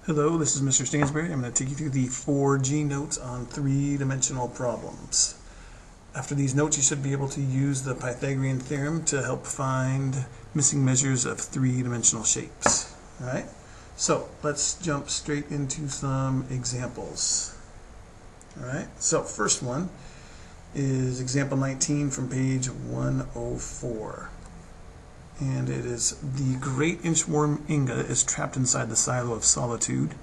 Hello, this is Mr. Stansbury. I'm going to take you through the 4G notes on three-dimensional problems. After these notes, you should be able to use the Pythagorean theorem to help find missing measures of three-dimensional shapes. All right? So let's jump straight into some examples. All right? So first one is example 19 from page 104. And it is: the great inchworm Inga is trapped inside the silo of solitude.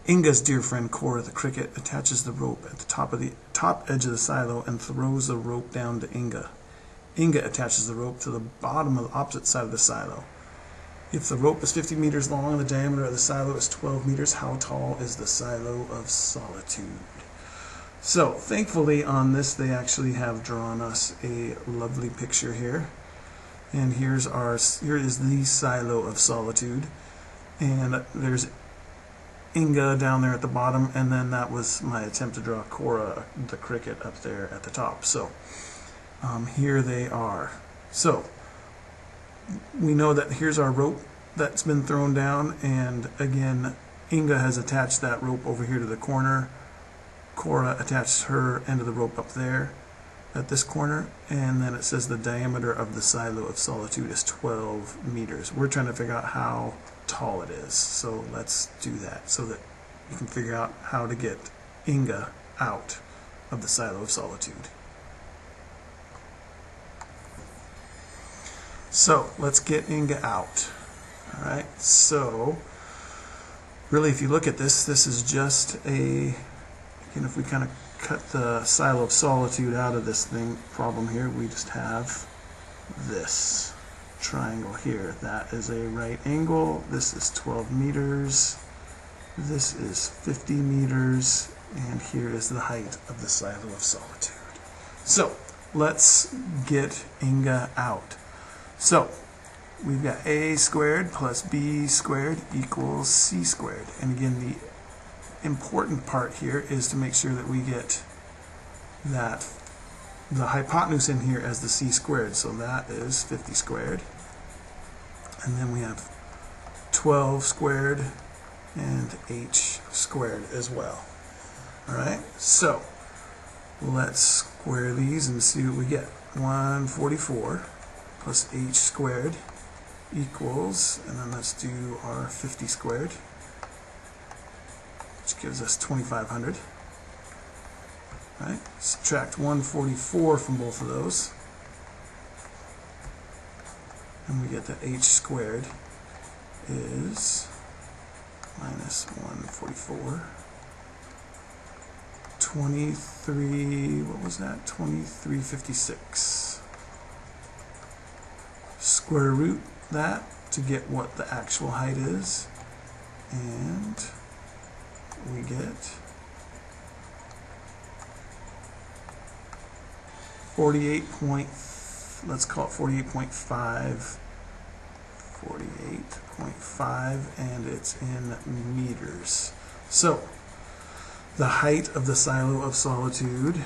Inga's dear friend Cora the cricket attaches the rope at the top edge of the silo and throws the rope down to Inga. Inga attaches the rope to the bottom of the opposite side of the silo. If the rope is 50 meters long and the diameter of the silo is 12 meters, how tall is the silo of solitude? So thankfully on this they actually have drawn us a lovely picture here. And here is the silo of solitude, and there's Inga down there at the bottom, and then that was my attempt to draw Cora the cricket up there at the top. So here they are. So we know that here's our rope that's been thrown down, and again Inga has attached that rope over here to the corner. Cora attached her end of the rope up there at this corner, and then it says the diameter of the silo of solitude is 12 meters. We're trying to figure out how tall it is, so let's do that so that you can figure out how to get Inga out of the silo of solitude. So let's get Inga out. Alright, so really if you look at this, this is just a, again, if we kind of cut the silo of solitude out of this problem here, we just have this triangle here. That is a right angle. This is 12 meters. This is 50 meters. And here is the height of the silo of solitude. So let's get Inga out. So we've got a squared plus b squared equals c squared. And again, the important part here is to make sure that we get that the hypotenuse in here as the c squared, so that is 50 squared, and then we have 12 squared and h squared as well. Alright, so let's square these and see what we get. 144 plus h squared equals, and then let's do our 50 squared, which gives us 2,500. Right? Subtract 144 from both of those, and we get that h squared is minus 144. 23, what was that? 2356. Square root that to get what the actual height is, and we get 48 point, let's call it 48.5, 48.5, and it's in meters. So the height of the silo of solitude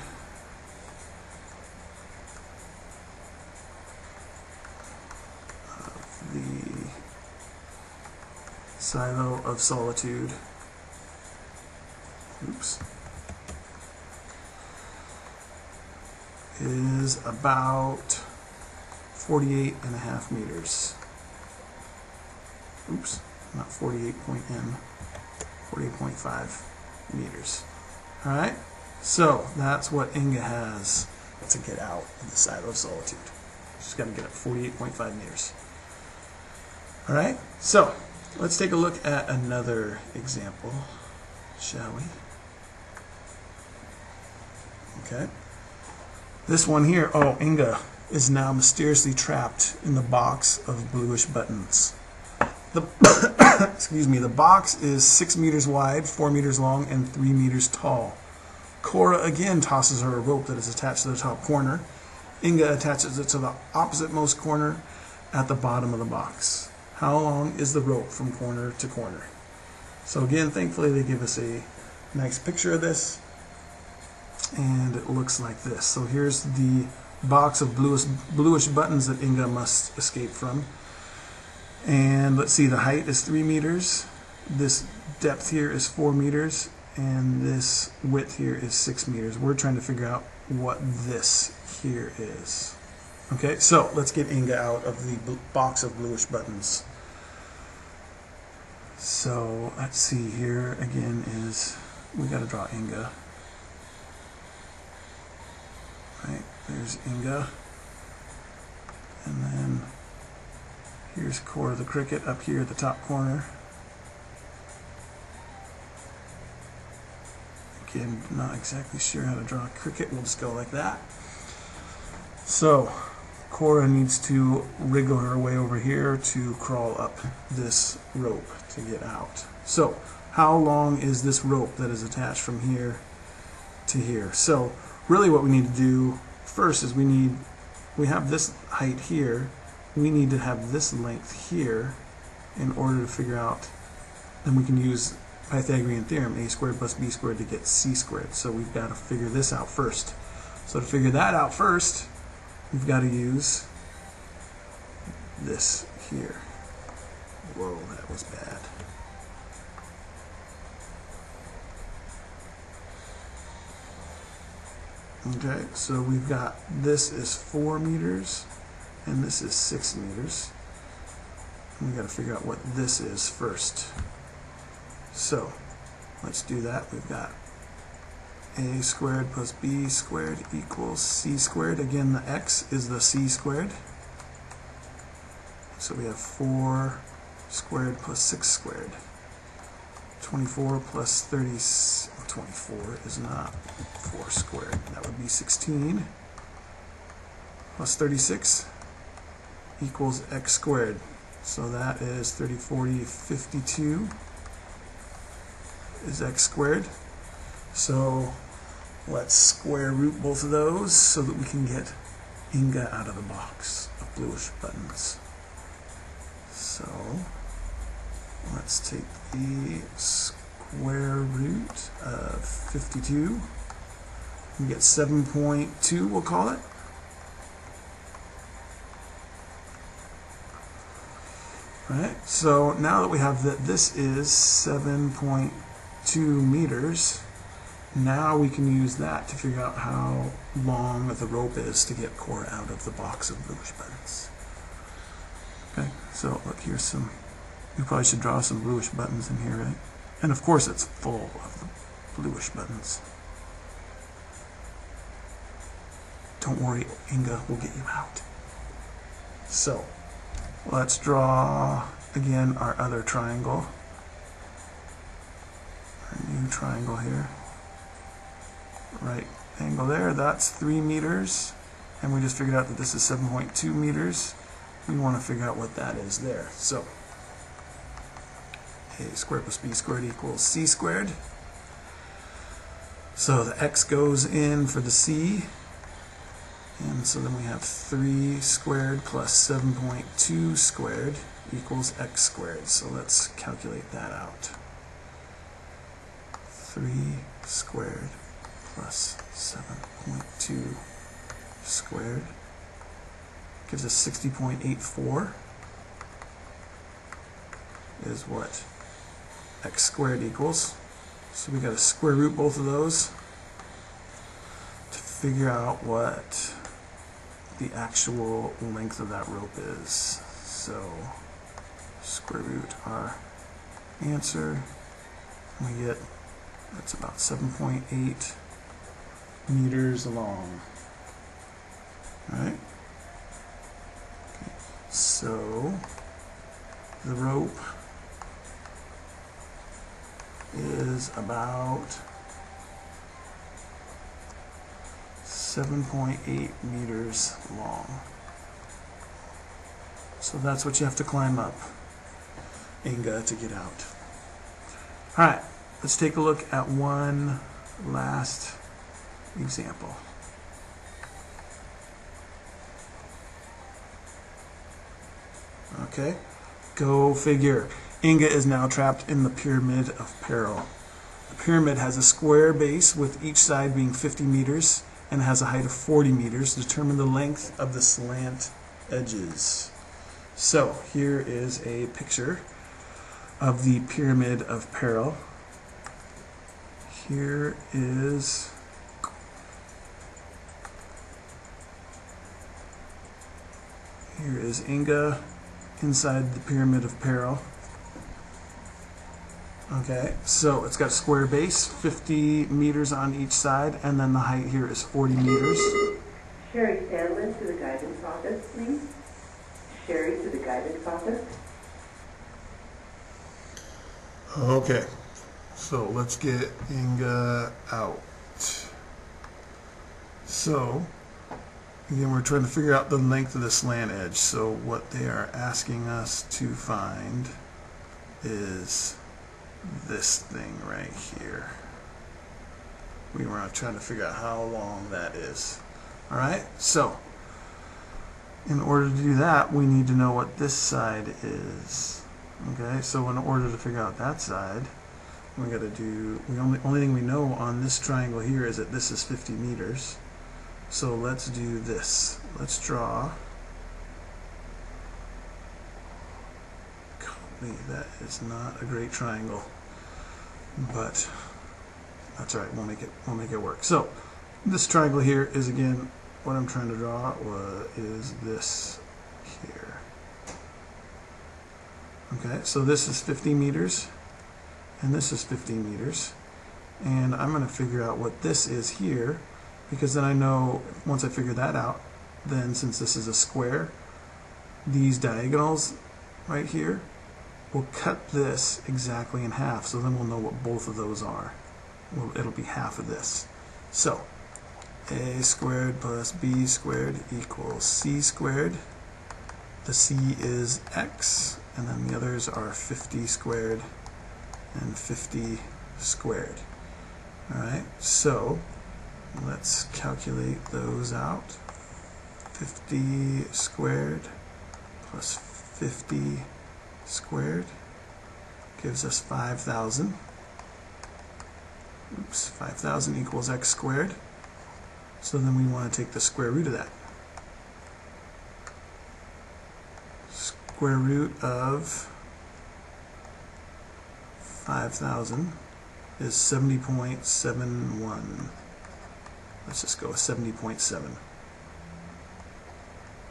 is about 48.5 meters. Oops, not 48.n, 48.5 meters. Alright, so that's what Inga has to get out of the silo of solitude. She's got to get up 48.5 meters. Alright, so let's take a look at another example, shall we? Okay. This one here, oh, Inga is now mysteriously trapped in the box of bluish buttons. The excuse me, the box is 6 meters wide, 4 meters long, and 3 meters tall. Cora again tosses her a rope that is attached to the top corner. Inga attaches it to the opposite-most corner at the bottom of the box. How long is the rope from corner to corner? So again, thankfully they give us a nice picture of this, and it looks like this. So here's the box of bluish buttons that Inga must escape from. And let's see, the height is 3 meters. This depth here is 4 meters, and this width here is 6 meters. We're trying to figure out what this here is. Okay, so let's get Inga out of the box of bluish buttons. So let's see here again is, we got to draw Inga. Right, there's Inga. And then here's core of the cricket up here at the top corner. Again, not exactly sure how to draw a cricket. We'll just go like that. So Cora needs to wriggle her way over here to crawl up this rope to get out. So how long is this rope that is attached from here to here? So really what we need to do first is we have this height here. We need to have this length here in order to figure out, then we can use Pythagorean theorem, a squared plus b squared to get c squared. So we've got to figure this out first. So to figure that out first, we've got to use this here. Whoa, that was bad. Okay, so we've got, this is 4 meters, and this is 6 meters. And we've got to figure out what this is first. So let's do that. We've got a squared plus b squared equals c squared. Again, the x is the c squared. So we have 4 squared plus 6 squared. 24 plus 30, 24 is not 4 squared. That would be 16 plus 36 equals x squared. So that is 30, 40, 52 is x squared. So let's square root both of those so that we can get Inga out of the box of bluish buttons. So let's take the square root of 52 and get 7.2, we'll call it. Right, so now that we have that this is 7.2 meters, now we can use that to figure out how long the rope is to get Cora out of the box of bluish buttons. Okay, so look, here's some, we probably should draw some bluish buttons in here, right? And of course it's full of the bluish buttons. Don't worry, Inga will get you out. So let's draw again our other triangle. Our new triangle here. Right angle there, that's 3 meters. And we just figured out that this is 7.2 meters. We want to figure out what that is there. So a squared plus b squared equals c squared. So the x goes in for the c. And so then we have 3 squared plus 7.2 squared equals x squared. So let's calculate that out. 3 squared plus 7.2 squared gives us 60.84 is what x squared equals. So we got to square root both of those to figure out what the actual length of that rope is. So square root our answer, and we get, that's about 7.8 meters long. Right? Okay. So the rope is about 7.8 meters long. So that's what you have to climb up, Inga, to get out. Alright, let's take a look at one last example. Okay, go figure. Inga is now trapped in the pyramid of peril. The pyramid has a square base with each side being 50 meters and has a height of 40 meters. Determine the length of the slant edges. So here is a picture of the Pyramid of Peril. Here is Inga inside the Pyramid of Peril. Okay, so it's got a square base, 50 meters on each side, and then the height here is 40 meters. Sherry Sandlin to the guidance office, please. Sherry to the guidance office. Okay, so let's get Inga out. So, again, we're trying to figure out the length of the slant edge. So what they are asking us to find is this thing right here. We were trying to figure out how long that is. Alright, so in order to do that, we need to know what this side is. Okay, so in order to figure out that side, we got to do, the only thing we know on this triangle here is that this is 50 meters. So let's do this. Let's draw. That is not a great triangle, but that's all right. We'll make it work. So this triangle here is, again, what I'm trying to draw is this here. Okay, so this is 50 meters, and this is 50 meters, and I'm going to figure out what this is here, because then I know, once I figure that out, then since this is a square, these diagonals right here will cut this exactly in half, so then we'll know what both of those are. Well, it'll be half of this. So a squared plus b squared equals c squared. The c is x, and then the others are 50 squared and 50 squared. Alright, so let's calculate those out. 50 squared plus 50 squared gives us 5,000. Oops, 5,000 equals x squared. So then we want to take the square root of that. Square root of 5,000 is 70.71. Let's just go with 70.7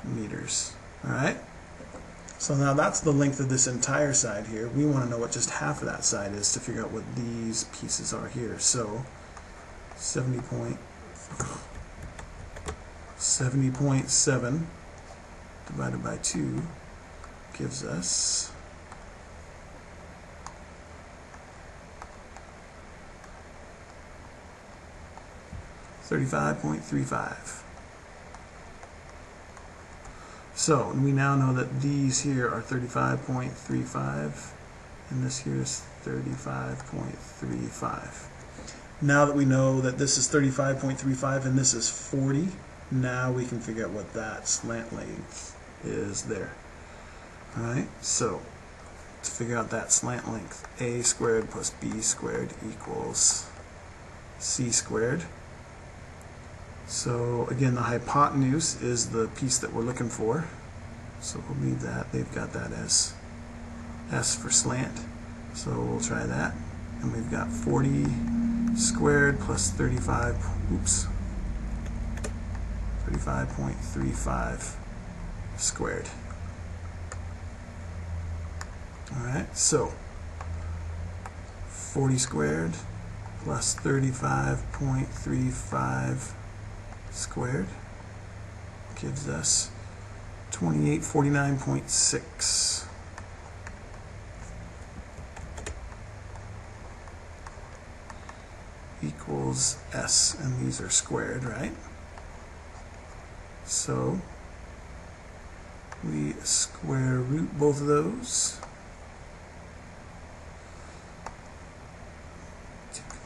meters. Alright? So now that's the length of this entire side here. We want to know what just half of that side is to figure out what these pieces are here. So 70.7 divided by 2 gives us 35.35. So we now know that these here are 35.35 and this here is 35.35. Now that we know that this is 35.35 and this is 40, now we can figure out what that slant length is there. Alright, so to figure out that slant length, a squared plus b squared equals c squared. So again, the hypotenuse is the piece that we're looking for. So we'll leave that. They've got that as S for slant. So we'll try that. And we've got 40 squared plus 35.35 squared. Alright, so 40 squared plus 35.35 squared gives us 2849.6. equals S, and these are squared, right? So we square root both of those.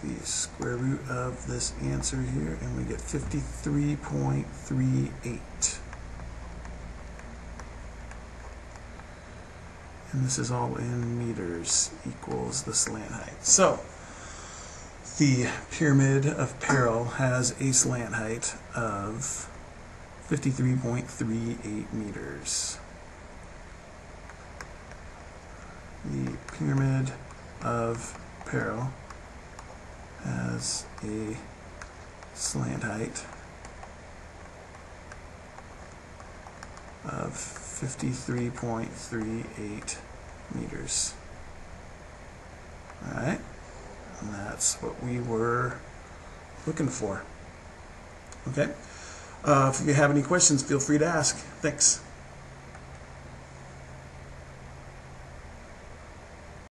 The square root of this answer here, and we get 53.38. And this is all in meters, equals the slant height. So the Pyramid of Peril has a slant height of 53.38 meters. the pyramid of Pero has a slant height of 53.38 meters. Alright, and that's what we were looking for. Okay, if you have any questions, feel free to ask. Thanks.